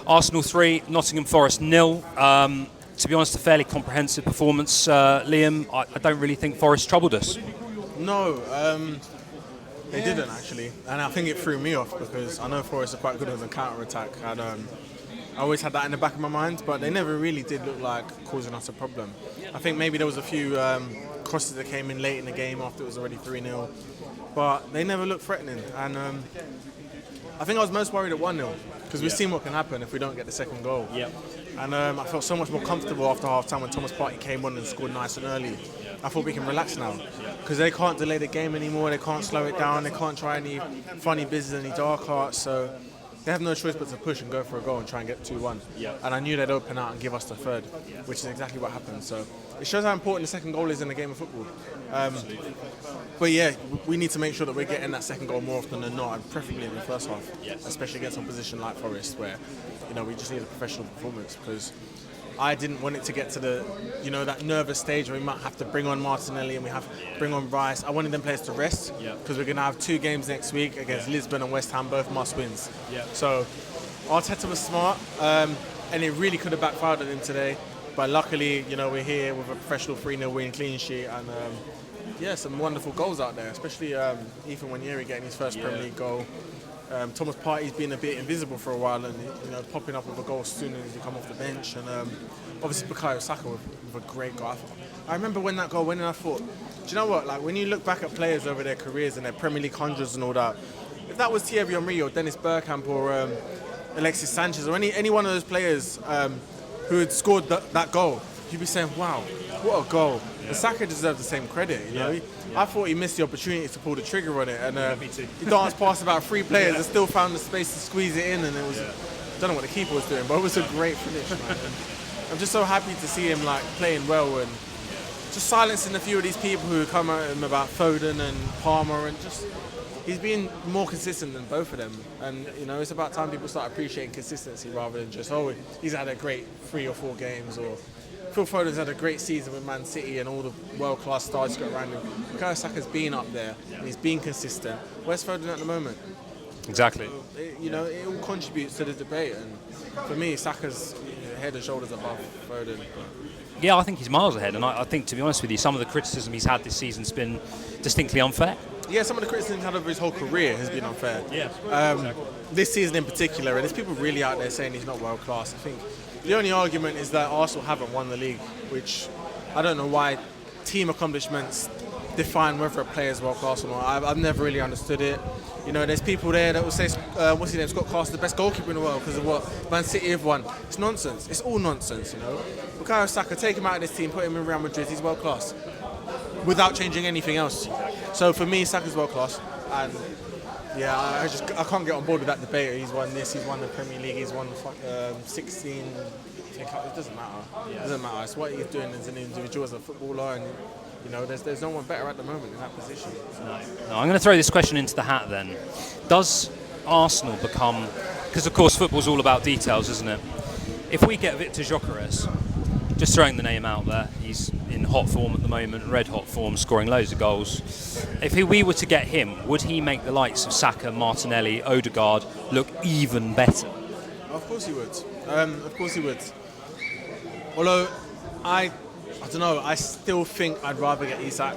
Arsenal 3, Nottingham Forest 0. To be honest, a fairly comprehensive performance. Liam, I don't really think Forest troubled us. No, they didn't actually, and I think it threw me off because I know Forest are quite good on the counter-attack, and I always had that in the back of my mind, but they never really did look like causing us a problem. I think maybe there was a few crosses that came in late in the game after it was already 3-0, but they never looked threatening, and I think I was most worried at 1-0 because we've seen what can happen if we don't get the second goal. Yep. And I felt so much more comfortable after half-time when Thomas Partey came on and scored nice and early. I thought we can relax now because they can't delay the game anymore, they can't slow it down, they can't try any funny business, any dark arts, so they have no choice but to push and go for a goal and try and get 2-1. Yeah. And I knew they'd open out and give us the third, which is exactly what happened. So it shows how important the second goal is in a game of football. But yeah, we need to make sure that we're getting that second goal more often than not, and preferably in the first half, especially against opposition like Forest, where we just need a professional performance, because I didn't want it to get to the, that nervous stage where we might have to bring on Martinelli and we have to bring on Rice. I wanted them players to rest because we're going to have 2 games next week against Lisbon and West Ham, both must-wins. So Arteta was smart, and it really could have backfired on him today. But luckily, we're here with a professional 3-0 win, clean sheet, and some wonderful goals out there, especially Ethan Nwaneri getting his first Premier League goal. Thomas Partey's been a bit invisible for a while, and popping up with a goal as soon as you come off the bench, and obviously Bukayo Saka with a great goal. I remember when that goal went in, I thought, do you know what? Like, when you look back at players over their careers and their Premier League hundreds and all that, if that was Thierry Henry or Dennis Bergkamp or Alexis Sanchez or any one of those players who had scored that goal, you'd be saying, wow, what a goal. And Saka deserves the same credit, I thought he missed the opportunity to pull the trigger on it, and he danced past about 3 players and still found the space to squeeze it in, and it was, I don't know what the keeper was doing, but it was a great finish, man. I'm just so happy to see him playing well and just silencing a few of these people who come at him about Foden and Palmer, and just he's been more consistent than both of them, and it's about time people start appreciating consistency rather than just, he's had a great 3 or 4 games, or Phil Foden's had a great season with Man City and all the world-class stars got around him. Bukayo Saka's been up there and he's been consistent. Where's Foden at the moment? Exactly. So, it all contributes to the debate, and for me, Saka's head and shoulders above Foden. Yeah, I think he's miles ahead, and I think, to be honest with you, some of the criticism he's had this season's been distinctly unfair. Yeah, some of the criticism he's had over his whole career has been unfair. Yeah. Exactly. This season in particular, and there's people really out there saying he's not world-class. I think the only argument is that Arsenal haven't won the league, which I don't know why team accomplishments define whether a player is world-class or not. I've never really understood it. There's people there that will say, what's his name, Scott Carson, the best goalkeeper in the world because of what Man City have won. It's nonsense. It's all nonsense, Bukayo Saka, take him out of this team, put him in Real Madrid, he's world-class without changing anything else. So for me, Saka's world-class, and yeah, I can't get on board with that debate. He's won this, he's won the Premier League, he's won 16. It doesn't matter. It doesn't matter. It's what he's doing as an individual, as a footballer, and there's no one better at the moment in that position. No, I'm going to throw this question into the hat then. Does Arsenal become, because of course football's all about details, isn't it? If we get Victor Gyökeres, just throwing the name out there, he's in hot form at the moment, red hot form, scoring loads of goals. If we were to get him, would he make the likes of Saka, Martinelli, Odegaard look even better? Of course he would. Of course he would. Although, I don't know, I still think I'd rather get Isak.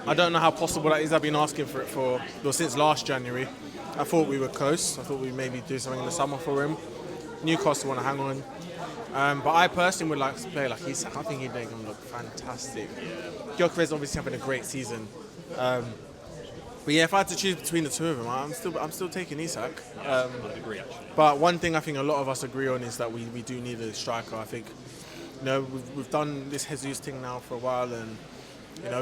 I don't know how possible that is. I've been asking for it since last January. I thought we were close. I thought we'd maybe do something in the summer for him. Newcastle want to hang on. But I personally would like to play like Isak. I think he'd make him look fantastic. Gyökeres obviously having a great season. But yeah, if I had to choose between the two of them, I'm still taking Isak. I'd agree, actually. But one thing I think a lot of us agree on is that we do need a striker. I think we've done this Jesus thing now for a while, and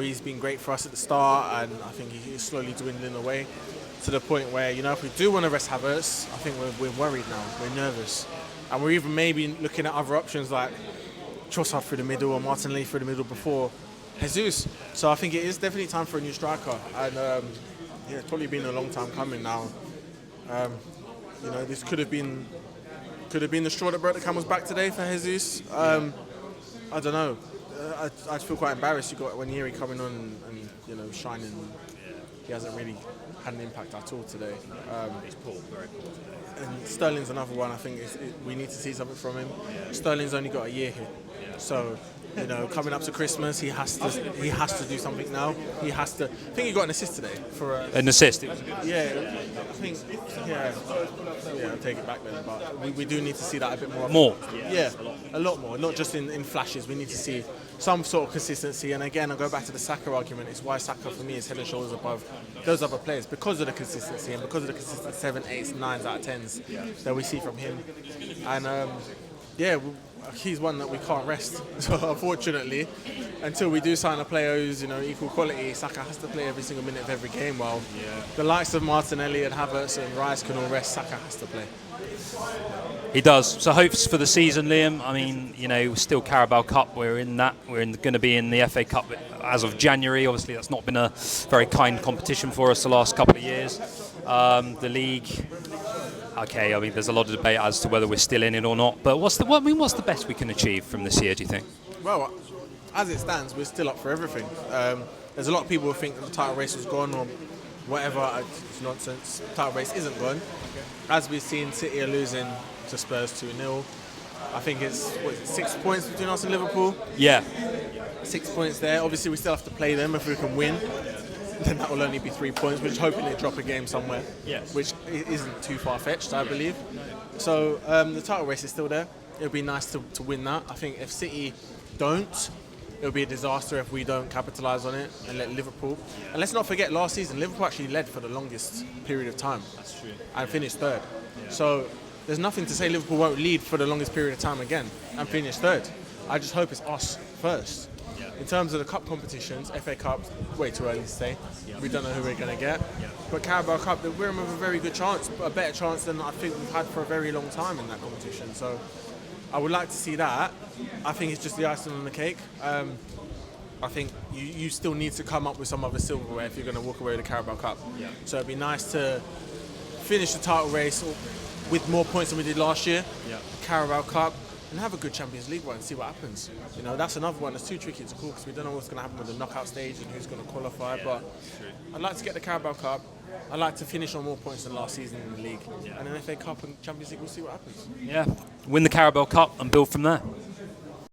he's been great for us at the start, and I think he's slowly dwindling away to the point where if we do want to rest Havertz, I think we're worried now. We're nervous, and we're even maybe looking at other options like Trossard through the middle or Martinelli through the middle before Jesus. So I think it is definitely time for a new striker, and it's probably been a long time coming now. This could have been the straw that broke the camel's back today for Jesus. I don't know. I feel quite embarrassed. You got Nwaneri coming on and shining he hasn't really had an impact at all today. He's poor, very poor. And Sterling's another one. I think we need to see something from him. Sterling's only got a year here, so coming up to Christmas, he has to do something now. He has to. I think he got an assist today for an assist. It was good. Yeah, I think. Yeah, I'll take it back then. But we do need to see that a bit more. More. Yeah, a lot more. Not just in flashes. We need to see some sort of consistency. And again, I go back to the Saka argument. It's why Saka for me is head and shoulders above those other players because of the consistency and because of the consistent 7, 8s, 9s out of 10s that we see from him. And he's one that we can't rest. So unfortunately, until we do sign a player who's equal quality, Saka has to play every single minute of every game. While the likes of Martinelli and Havertz and Rice can all rest, Saka has to play. He does. So hopes for the season, Liam. I mean, still Carabao Cup. We're in that. We're going to be in the FA Cup as of January. Obviously, that's not been a very kind competition for us the last couple of years. The league. Okay, I mean, there's a lot of debate as to whether we're still in it or not. But what's the best we can achieve from this year? Do you think? Well, as it stands, we're still up for everything. There's a lot of people who think that the title race was gone or whatever. It's nonsense. The title race isn't gone. As we've seen, City are losing to Spurs 2-0. I think it's 6 points between us and Liverpool. Yeah. 6 points there. Obviously, we still have to play them. If we can win, then that will only be 3 points. We're just hoping they drop a game somewhere, which isn't too far-fetched, I believe. So the title race is still there. It would be nice to win that. I think if City don't, it would be a disaster if we don't capitalise on it and let Liverpool. And let's not forget, last season, Liverpool actually led for the longest period of time. That's true. And finished third. Yeah. So there's nothing to say Liverpool won't lead for the longest period of time again and finish third. I just hope it's us first. In terms of the cup competitions, FA Cup, way too early to say. We don't know who we're going to get. But Carabao Cup, we're in with a very good chance, a better chance than I think we've had for a very long time in that competition. So I would like to see that. I think it's just the icing on the cake. I think you still need to come up with some other silverware if you're going to walk away with the Carabao Cup. So it'd be nice to finish the title race with more points than we did last year. Carabao Cup. And have a good Champions League run and see what happens. That's another one that's too tricky to call because we don't know what's going to happen with the knockout stage and who's going to qualify. But I'd like to get the Carabao Cup. I'd like to finish on more points than last season in the league. And then FA Cup and Champions League, we'll see what happens. Yeah, win the Carabao Cup and build from there.